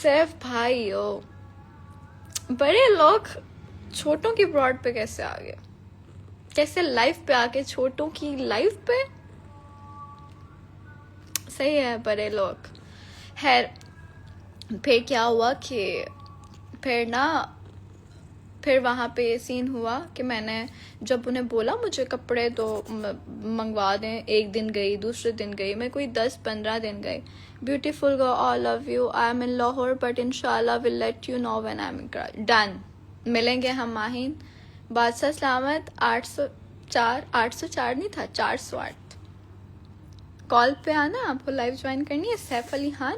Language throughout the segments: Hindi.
सैफ भाई ओ, बड़े लोग छोटों की ब्रॉड पे कैसे आ गए? कैसे लाइफ पे आके छोटों की लाइफ पे? सही है बड़े लोग। खैर फिर क्या हुआ कि फिर वहाँ पे सीन हुआ कि मैंने जब उन्हें बोला मुझे कपड़े तो मंगवा दें, एक दिन गई, दूसरे दिन गई, मैं कोई 10-15 दिन गई। Beautiful girl, I love you, I am in Lahore but इंशाल्लाह will let you know when I am in. Done, मिलेंगे हम माहिन। बादशाह सलामत 804 नहीं था, 408। कॉल पे आना, आपको लाइव ज्वाइन करनी है। सैफ अली खान,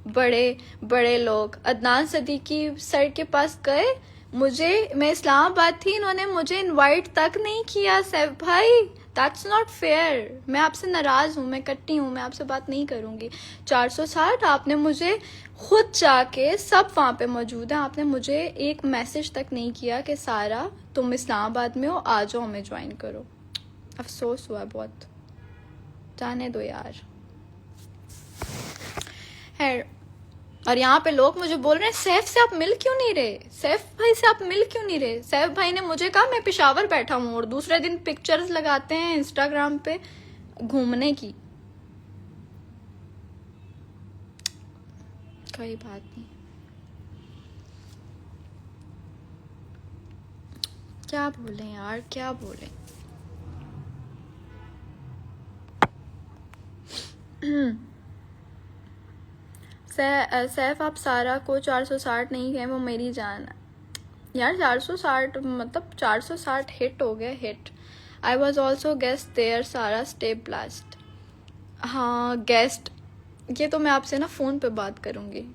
बड़े बड़े लोग अदनान सदीकी सर के पास गए, मैं इस्लामाबाद थी, इन्होंने मुझे इनवाइट तक नहीं किया। सैफ भाई दैट्स नॉट फेयर, मैं आपसे नाराज हूँ, मैं कट्टी हूँ, मैं आपसे बात नहीं करूंगी। 460 आपने मुझे खुद जाके, सब वहाँ पे मौजूद है, आपने मुझे एक मैसेज तक नहीं किया कि सारा तुम इस्लामाबाद में हो, आ जाओ हमें ज्वाइन करो। अफसोस हुआ बहुत, जाने दो यार। है और यहाँ पे लोग मुझे बोल रहे हैं सैफ से आप मिल क्यों नहीं रहे, सैफ भाई से आप मिल क्यों नहीं रहे। सैफ भाई ने मुझे कहा मैं पेशावर बैठा हूँ, और दूसरे दिन पिक्चर्स लगाते हैं इंस्टाग्राम पे घूमने की। कोई बात नहीं, क्या बोले यार, क्या बोले। सैफ आप सारा को 460 नहीं है, वो मेरी जान है यार। 460 मतलब 460 हिट हो गया, hit. I was also guest there, Sara stay blast. हाँ गेस्ट, ये तो मैं आपसे ना फोन पे बात करूंगी,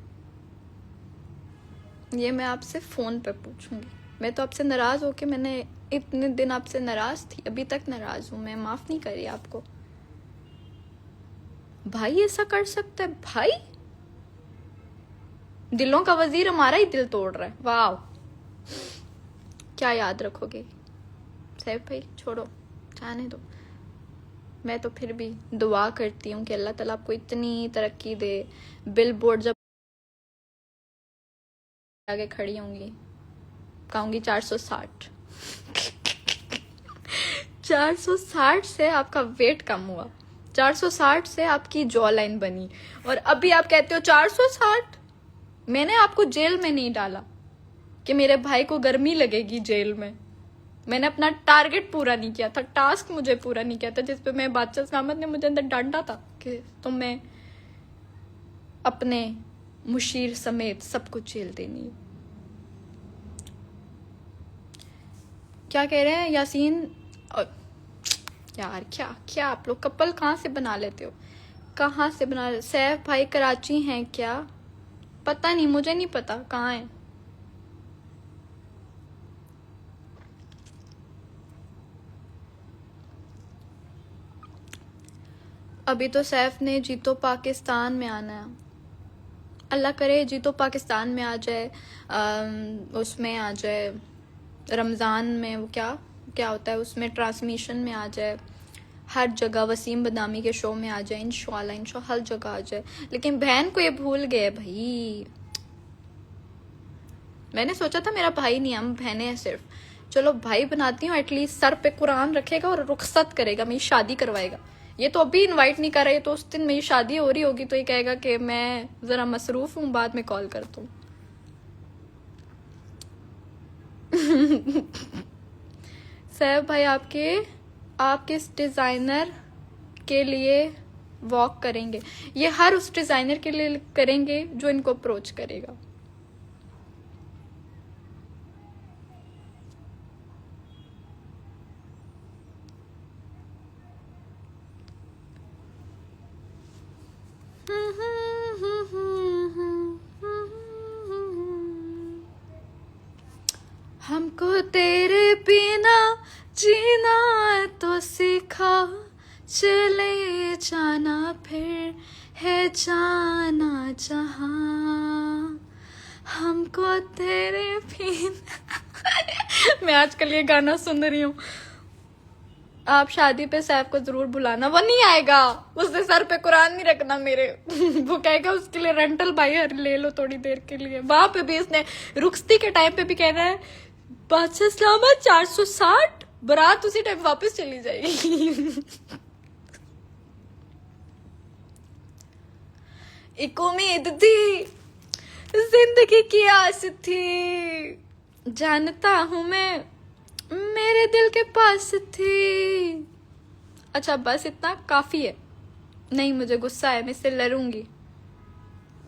ये मैं आपसे फोन पे पूछूंगी। मैं तो आपसे नाराज होके, मैंने इतने दिन आपसे नाराज थी, अभी तक नाराज हूं मैं, माफ नहीं करी आपको। भाई ऐसा कर सकता है भाई, दिलों का वजीर हमारा ही दिल तोड़ रहा है। वाह, क्या याद रखोगे सैफ भाई, छोड़ो, जाने दो। मैं तो फिर भी दुआ करती हूँ कि अल्लाह ताला आपको इतनी तरक्की दे। बिल बोर्ड जब आगे खड़ी होंगी, कहूंगी 460। 460 से आपका वेट कम हुआ, 460 से आपकी जॉ लाइन बनी, और अभी आप कहते हो 460। मैंने आपको जेल में नहीं डाला कि मेरे भाई को गर्मी लगेगी जेल में। मैंने अपना टारगेट पूरा नहीं किया था, टास्क मुझे पूरा नहीं किया था, जिसपे मैं बादशाह सलामत ने मुझे अंदर डांटा था कि तुम्हें अपने मुशीर समेत सब कुछ जेल देनी। क्या कह रहे हैं यासीन? यार क्या क्या आप लोग कपल कहाँ से बना लेते हो, कहाँ से बना। सैफ भाई कराची हैं क्या? पता नहीं, मुझे नहीं पता कहाँ है। अभी तो सैफ ने जीतो पाकिस्तान में आना है, अल्लाह करे जीतो पाकिस्तान में आ जाए, उसमें आ जाए, रमज़ान में वो क्या क्या होता है उसमें, ट्रांसमिशन में आ जाए, हर जगह वसीम बदामी के शो में आ जाए, इंशाल्लाह हर जगह आ जाए। लेकिन बहन को ये भूल गए भाई। मैंने सोचा था मेरा भाई नहीं, हम बहनें हैं सिर्फ। चलो भाई बनाती हूँ, एटलीस्ट सर पे कुरान रखेगा और रुखसत करेगा, मेरी शादी करवाएगा। ये तो अभी इनवाइट नहीं कर रहा है, तो उस दिन मेरी शादी हो रही होगी तो ये कहेगा कि मैं जरा मसरूफ हूँ, बाद में कॉल करता हूँ। सैफ भाई आप किस डिजाइनर के लिए वॉक करेंगे? ये हर उस डिजाइनर के लिए करेंगे जो इनको अप्रोच करेगा। हमको तेरे बिना जीना तो सिखा, चले जाना फिर है जाना जहां, हमको तेरे बिना। मैं आजकल ये गाना सुन रही हूँ। आप शादी पे सैफ को जरूर बुलाना, वो नहीं आएगा, उसने सर पे कुरान नहीं रखना मेरे। वो कहेगा उसके लिए रेंटल बाई ले लो थोड़ी देर के लिए। वहां पे भी इसने रुखसती के टाइम पे भी कहना है बादशाह इस्लामाबाद 460, बारात उसी टाइम वापस चली जाएगी। एक उम्मीद थी, जिंदगी की आस थी, जानता हूं मैं मेरे दिल के पास थी। अच्छा बस इतना काफी है। नहीं मुझे गुस्सा है, मैं इससे लड़ूंगी।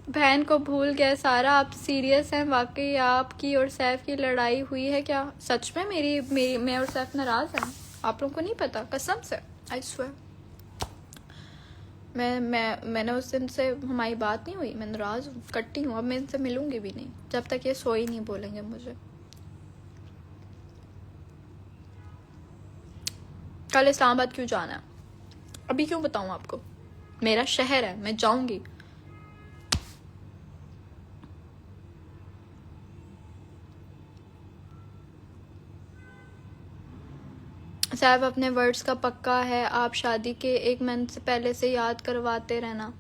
बहन को भूल गया सारा, आप सीरियस हैं? वाकई आपकी और सैफ की लड़ाई हुई है क्या? सच में मेरी मैं और सैफ नाराज हैं? आप लोगों को नहीं पता? कसम से आई स्वेयर। मैंने उस दिन से हमारी बात नहीं हुई, मैं नाराज हूँ, कट्टी हूँ। अब मैं इनसे मिलूंगी भी नहीं जब तक ये सोई नहीं बोलेंगे मुझे। कल इस्लामाबाद क्यों जाना है अभी क्यों बताऊं आपको? मेरा शहर है, मैं जाऊंगी। साहब अपने वर्ड्स का पक्का है, आप शादी के 1 मंथ से पहले से याद करवाते रहना।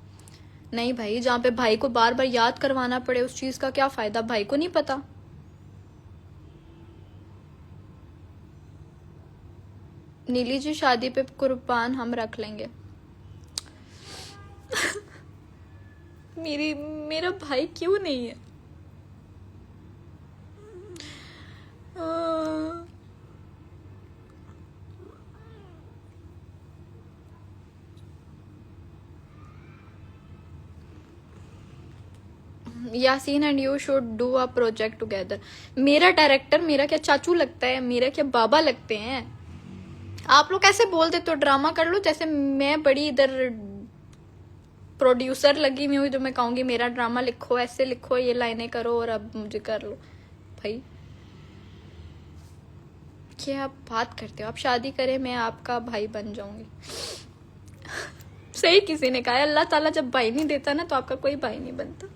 नहीं भाई, जहाँ पे भाई को बार बार याद करवाना पड़े उस चीज का क्या फायदा? भाई को नहीं पता। नीली जी शादी पे कुर्बान हम रख लेंगे। मेरा भाई क्यों नहीं है? Yasin and you should do a project together. मेरा डायरेक्टर मेरा क्या चाचू लगता है? मेरा क्या बाबा लगते हैं? आप लोग ऐसे बोल देते हो, ड्रामा कर लो जैसे मैं बड़ी इधर प्रोड्यूसर लगी हुई हूँ जो मैं कहूंगी मेरा ड्रामा लिखो, ऐसे लिखो, ये लाइनें करो और अब मुझे कर लो। भाई क्या आप बात करते हो? आप शादी करें, मैं आपका भाई बन जाऊंगी। सही किसी ने कहा, अल्लाह ताला जब भाई नहीं देता ना तो आपका कोई भाई नहीं बनता।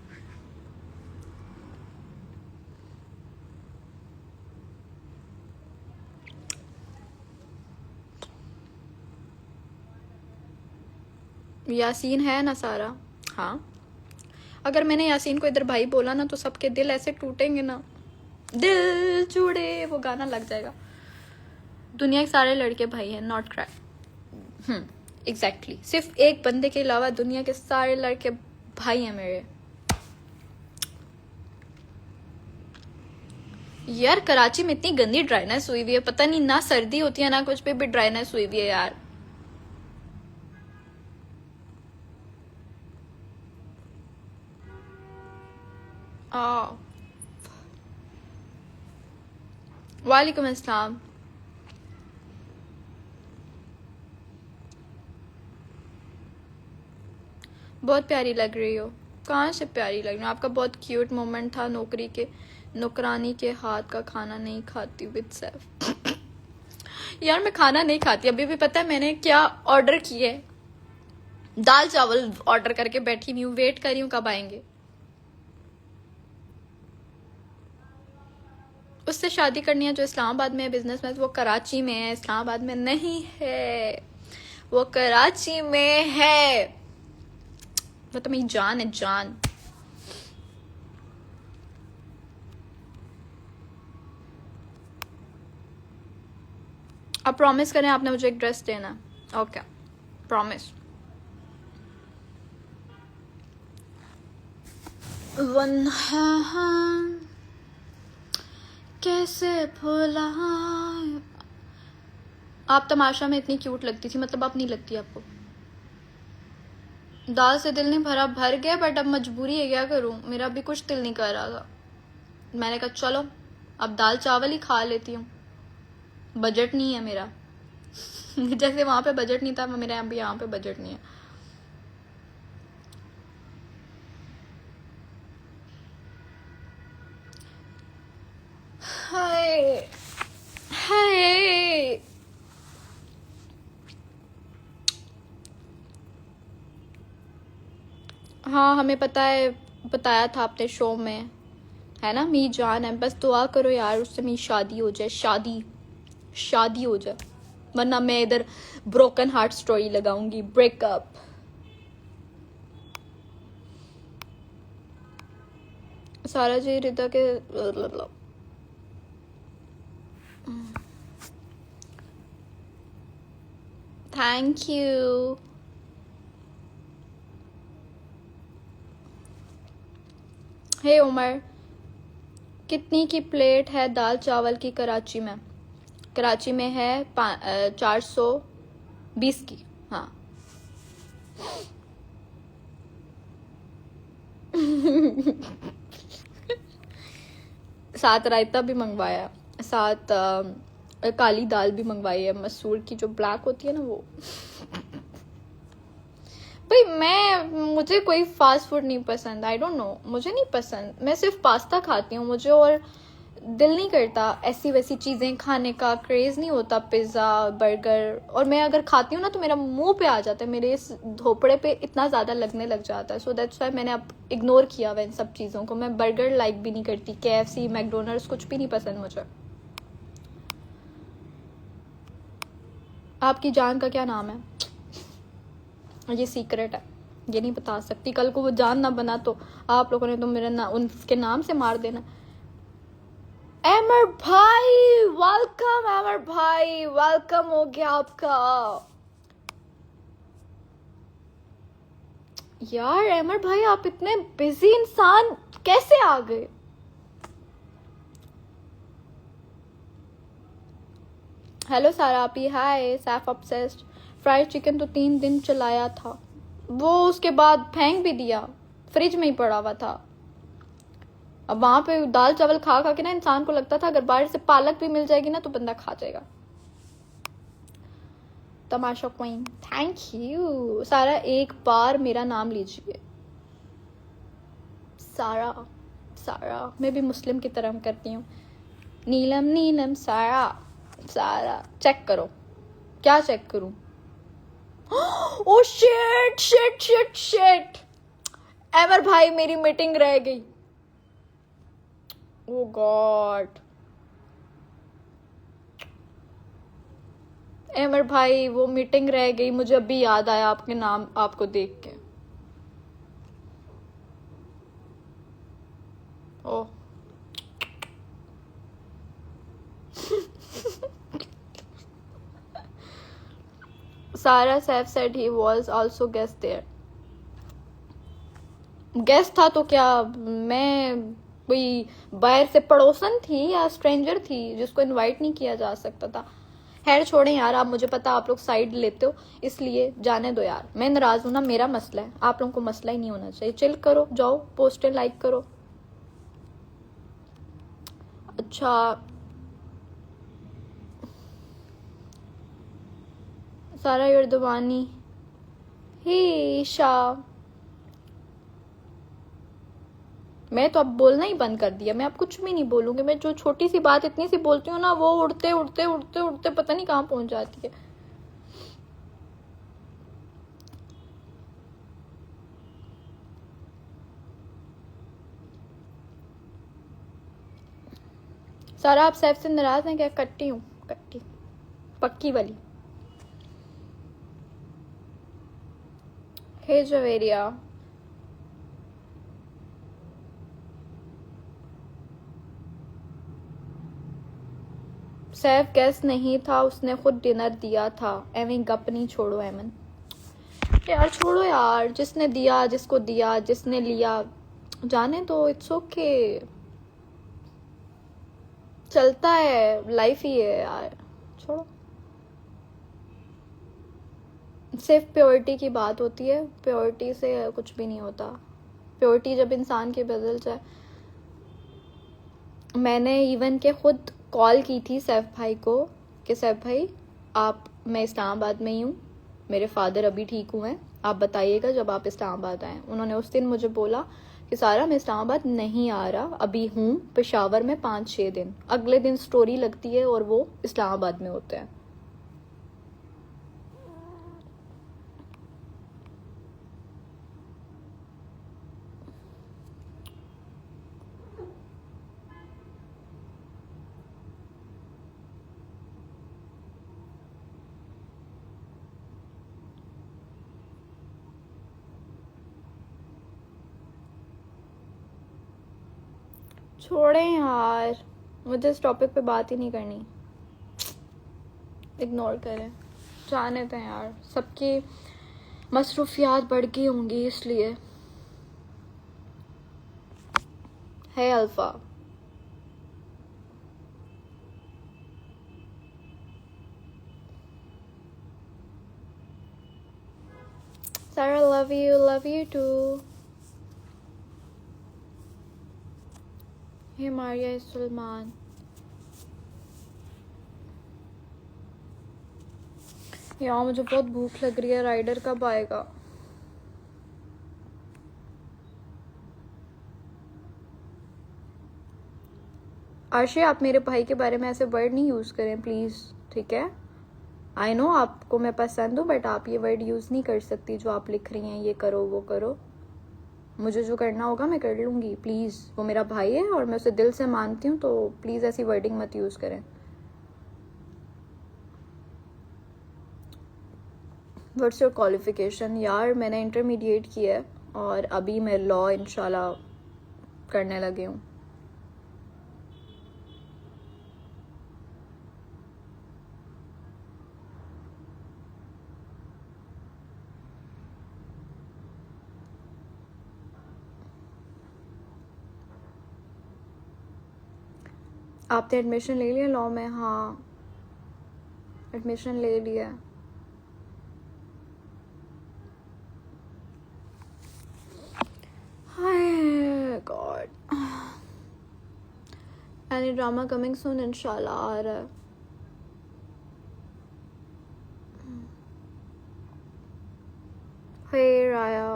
यासीन है ना सारा? हाँ, अगर मैंने यासीन को इधर भाई बोला ना तो सबके दिल ऐसे टूटेंगे ना, दिल जुड़े वो गाना लग जाएगा। दुनिया के सारे लड़के भाई हैं, नॉट क्राई। एग्जैक्टली, सिर्फ एक बंदे के अलावा दुनिया के सारे लड़के भाई हैं मेरे। यार कराची में इतनी गंदी ड्राइनेस हुई हुई है, पता नहीं, ना सर्दी होती है ना कुछ पे भी ड्राइनेस हुई हुई है यार। वालेकुम अस्सलाम। बहुत प्यारी लग रही हो। कहाँ से प्यारी लग रही हो? आपका बहुत क्यूट मोमेंट था, नौकरानी के हाथ का खाना नहीं खाती विद सैफ। यार मैं खाना नहीं खाती अभी भी। पता है मैंने क्या ऑर्डर किए? दाल चावल ऑर्डर करके बैठी हुई हूँ, वेट कर रही हूँ कब आएंगे। उससे शादी करनी है जो इस्लामाबाद में है, बिजनेस में। वो कराची में है, इस्लामाबाद में नहीं है, वो कराची में है। वो तो मेरी जान है, जान। अब प्रॉमिस करें आपने मुझे एक ड्रेस देना। Okay promise. कैसे भूला। आप तमाशा में इतनी क्यूट लगती थी, मतलब अब नहीं लगती आपको? दाल से दिल नहीं भरा, भर गया, बट अब मजबूरी है, क्या करूं? मेरा भी कुछ दिल नहीं कर रहा था। मैंने कहा चलो अब दाल चावल ही खा लेती हूँ। बजट नहीं है मेरा। जैसे वहां पे बजट नहीं था, मेरे यहाँ भी यहाँ पे बजट नहीं है। हाय हाय। हाँ हमें पता है, बताया था आपने शो में, है ना? मी जान है, बस दुआ करो यार उससे मेरी शादी हो जाए, शादी हो जाए। वरना मैं इधर ब्रोकन हार्ट स्टोरी लगाऊंगी, ब्रेकअप। सारा जी रिता के थैंक यू। हे उमर, कितनी की प्लेट है दाल चावल की कराची में? कराची में है 420 की। हाँ साथ रायता भी मंगवाया, साथ काली दाल भी मंगवाई है, मसूर की जो ब्लैक होती है ना वो। भाई मुझे कोई फास्ट फूड नहीं पसंद, आई डोंट नो, मुझे नहीं पसंद। मैं सिर्फ पास्ता खाती हूँ, मुझे और दिल नहीं करता ऐसी वैसी चीजें खाने का, क्रेज नहीं होता पिज्जा बर्गर। और मैं अगर खाती हूँ ना तो मेरा मुंह पे आ जाता है, मेरे इस धोपड़े पे इतना ज्यादा लगने लग जाता है। सो दैट्स व्हाई मैंने अब इग्नोर किया हुआ इन सब चीजों को। मैं बर्गर लाइक भी नहीं करती, KFC मैकडोनल्ड्स कुछ भी नहीं पसंद मुझे। आपकी जान का क्या नाम है? ये सीक्रेट है, ये नहीं बता सकती। कल को वो जान ना बना तो आप लोगों ने तो मेरा उनके नाम से मार देना। अमर भाई वेलकम, अमर भाई वेलकम हो गया आपका। यार अमर भाई, आप इतने बिजी इंसान कैसे आ गए? हेलो सारा आपी, हाय सैफ ऑब्सेस्ड। फ्राइड चिकन तो 3 दिन चलाया था, वो उसके बाद फेंक भी दिया, फ्रिज में ही पड़ा हुआ था। अब वहां पे दाल चावल खा खा के ना इंसान को लगता था अगर बाहर से पालक भी मिल जाएगी ना तो बंदा खा जाएगा। तमाशा क्वीन, थैंक यू। सारा एक बार मेरा नाम लीजिए। सारा, सारा मैं भी मुस्लिम की तरह करती हूँ। नीलम नीलम सारा, सारा चेक करो। क्या चेक करूं? Oh shit shit shit shit, एमर भाई मेरी मीटिंग रह गई। ओ गॉड, एमर भाई वो मीटिंग रह गई, मुझे अभी याद आया आपके नाम आपको देख के। Oh Sara Saif said he was also guest there. Guest था तो क्या मैं कोई बाहर से पड़ोसन थी या स्ट्रेंजर थी जिसको इनवाइट नहीं किया जा सकता था? खैर छोड़ें यार, आप मुझे पता आप लोग साइड लेते हो, इसलिए जाने दो यार। मैं नाराज हूं ना, मेरा मसला है, आप लोगों को मसला ही नहीं होना चाहिए। चिल करो, जाओ पोस्टर लाइक करो। अच्छा सारा युर्दवानी ही ईशा, मैं तो अब बोलना ही बंद कर दिया। मैं अब कुछ भी नहीं बोलूंगी। मैं जो छोटी सी बात इतनी सी बोलती हूँ ना, वो उड़ते उड़ते उड़ते उड़ते पता नहीं कहाँ पहुंच जाती है। सारा आप सैफ से नाराज हैं क्या? कट्टी हूँ, कट्टी पक्की वाली। हे जवेरिया, सैफ गेस्ट नहीं था, उसने खुद डिनर दिया था। एवं गप नहीं छोड़ो एमन, यार छोड़ो यार, जिसने दिया जिसको दिया जिसने लिया जाने दो, इट्स ओके, चलता है, लाइफ ही है यार, छोड़ो। सिर्फ प्योरिटी की बात होती है, प्योरिटी से कुछ भी नहीं होता। प्योरिटी जब इंसान की बदल जाए। मैंने इवन के खुद कॉल की थी सैफ भाई को कि सैफ भाई आप, मैं इस्लामाबाद में ही हूँ, मेरे फादर अभी ठीक हुए हैं, आप बताइएगा जब आप इस्लामाबाद आए। उन्होंने उस दिन मुझे बोला कि सारा मैं इस्लामाबाद नहीं आ रहा, अभी हूँ पेशावर में 5-6 दिन। अगले दिन स्टोरी लगती है और वो इस्लामाबाद में होते हैं। छोड़ें यार, मुझे इस टॉपिक पे बात ही नहीं करनी, इग्नोर करें, जाने दें यार, सबकी मसरूफियात बढ़ गई होंगी इसलिए। है अल्फा, सारा लव यू टू। हे मारिया सलमान, यार मुझे बहुत भूख लग रही है, राइडर कब आएगा? आशी, आप मेरे भाई के बारे में ऐसे वर्ड नहीं यूज़ करें प्लीज़, ठीक है? आई नो आपको मैं पसंद हूँ, बट आप ये वर्ड यूज़ नहीं कर सकती जो आप लिख रही हैं, ये करो वो करो। मुझे जो करना होगा मैं कर लूँगी, प्लीज़। वो मेरा भाई है और मैं उसे दिल से मानती हूँ, तो प्लीज़ ऐसी वर्डिंग मत यूज़ करें। What's your qualification? यार मैंने इंटरमीडिएट किया है और अभी मैं लॉ इंशाल्लाह करने लगी हूँ। आपने एडमिशन ले लिया लॉ में? हाँ, एडमिशन ले लिया। हाय God, any drama coming soon? इंशाल्लाह आ रहा है। हे राया,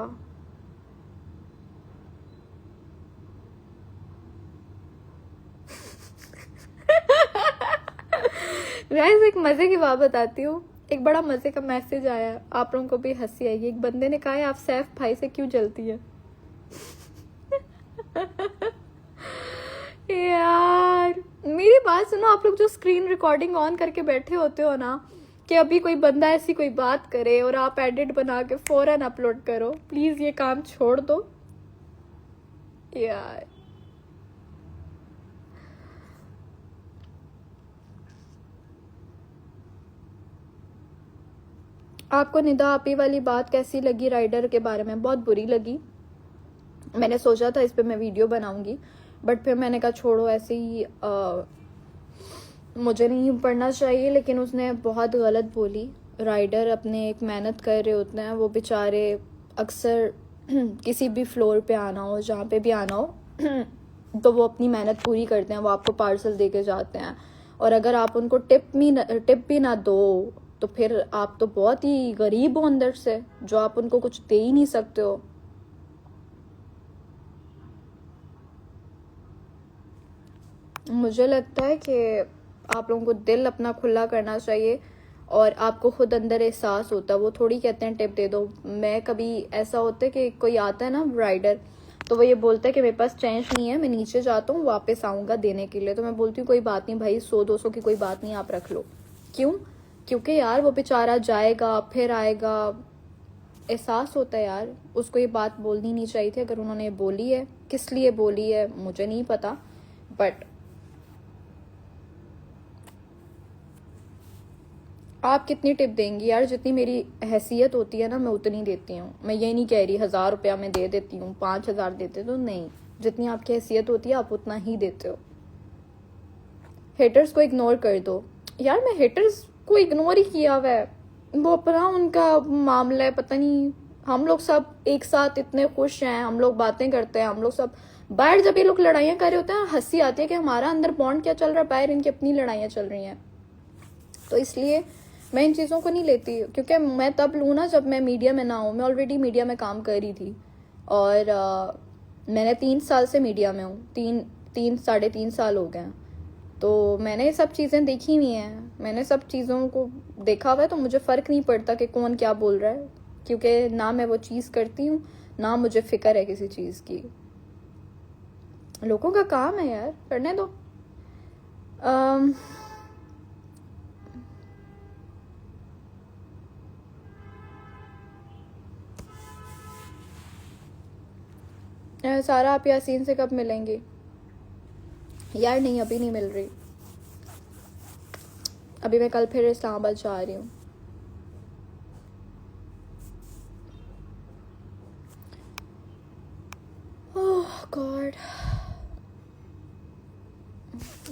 गाइस एक मजे की बात बताती हूँ, एक बड़ा मजे का मैसेज आया, आप लोगों को भी हंसी आएगी। एक बंदे ने कहा है आप सैफ भाई से क्यों जलती है? यार मेरी बात सुनो, आप लोग जो स्क्रीन रिकॉर्डिंग ऑन करके बैठे होते हो ना, कि अभी कोई बंदा ऐसी कोई बात करे और आप एडिट बना के फौरन अपलोड करो, प्लीज ये काम छोड़ दो यार। आपको निदा आपी वाली बात कैसी लगी राइडर के बारे में? बहुत बुरी लगी। मैंने सोचा था इस पे मैं वीडियो बनाऊंगी, बट फिर मैंने कहा छोड़ो, ऐसे ही मुझे नहीं पढ़ना चाहिए। लेकिन उसने बहुत गलत बोली। राइडर अपने एक मेहनत कर रहे होते हैं, वो बेचारे अक्सर किसी भी फ्लोर पे आना हो, जहाँ पे भी आना हो तो वो अपनी मेहनत पूरी करते हैं, वो आपको पार्सल दे के जाते हैं। और अगर आप उनको टिप भी ना दो तो फिर आप तो बहुत ही गरीब हो अंदर से, जो आप उनको कुछ दे ही नहीं सकते हो। मुझे लगता है कि आप लोगों को दिल अपना खुला करना चाहिए और आपको खुद अंदर एहसास होता है। वो थोड़ी कहते हैं टिप दे दो। मैं कभी ऐसा होता है कि कोई आता है ना राइडर, तो वो ये बोलता है कि मेरे पास चेंज नहीं है, मैं नीचे जाता हूँ, वापस आऊँगा देने के लिए। तो मैं बोलती हूँ कोई बात नहीं भाई, 100-200 की कोई बात नहीं, आप रख लो। क्यों? क्योंकि यार वो बेचारा जाएगा फिर आएगा, एहसास होता है यार। उसको ये बात बोलनी नहीं चाहिए थी। अगर उन्होंने बोली है, किस लिए बोली है मुझे नहीं पता, बट आप कितनी टिप देंगी यार? जितनी मेरी हैसियत होती है ना, मैं उतनी देती हूँ। मैं ये नहीं कह रही 1000 रुपया मैं दे देती हूँ, 5000 देते तो नहीं। जितनी आपकी हैसियत होती है आप उतना ही देते हो। हेटर्स को इग्नोर कर दो। यार मैं हेटर्स को इग्नोर ही किया हुआ है, वो अपना उनका मामला है, पता नहीं। हम लोग सब एक साथ इतने खुश हैं, हम लोग बातें करते हैं, हम लोग सब बाहर जब ये लोग लड़ाइयाँ कर रहे होते हैं, हंसी आती है कि हमारा अंदर बॉन्ड क्या चल रहा है, बाहर इनकी अपनी लड़ाइयाँ चल रही हैं। तो इसलिए मैं इन चीज़ों को नहीं लेती, क्योंकि मैं तब लूँ ना जब मैं मीडिया में ना हूँ। मैं ऑलरेडी मीडिया में काम कर रही थी और मैंने 3 साल से मीडिया में हूँ, 3-3.5 साल हो गए हैं। तो मैंने ये सब चीज़ें देखी हुई हैं, मैंने सब चीज़ों को देखा हुआ है। तो मुझे फ़र्क नहीं पड़ता कि कौन क्या बोल रहा है, क्योंकि ना मैं वो चीज़ करती हूँ, ना मुझे फ़िक्र है किसी चीज़ की। लोगों का काम है यार, करने दो। सारा आप यासीन से कब मिलेंगी? यार नहीं, अभी नहीं मिल रही। अभी मैं कल फिर इस्लामाबाद जा रही हूँ। ओह गॉड,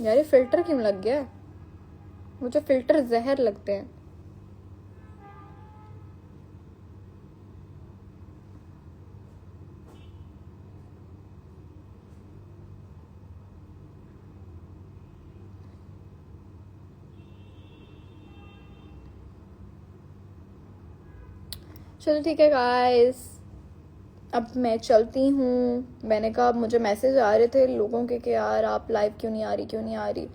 यार ये फिल्टर क्यों लग गया? मुझे फिल्टर जहर लगते हैं। चलो ठीक है गाइस, अब मैं चलती हूँ। मैंने कहा, मुझे मैसेज आ रहे थे लोगों के कि यार आप लाइव क्यों नहीं आ रही, क्यों नहीं आ रही।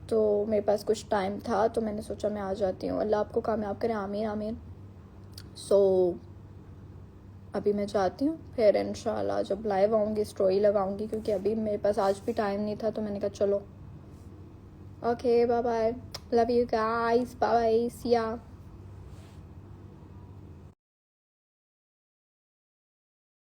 तो मेरे पास कुछ टाइम था तो मैंने सोचा मैं आ जाती हूँ। अल्लाह आपको कामयाब करे, आमीन आमीन। सो अभी मैं जाती हूँ, फिर इंशाल्लाह जब लाइव आऊँगी स्टोरी लगाऊंगी, क्योंकि अभी मेरे पास आज भी टाइम नहीं था। तो मैंने कहा चलो, okay bye bye, love you guys, bye bye, see या।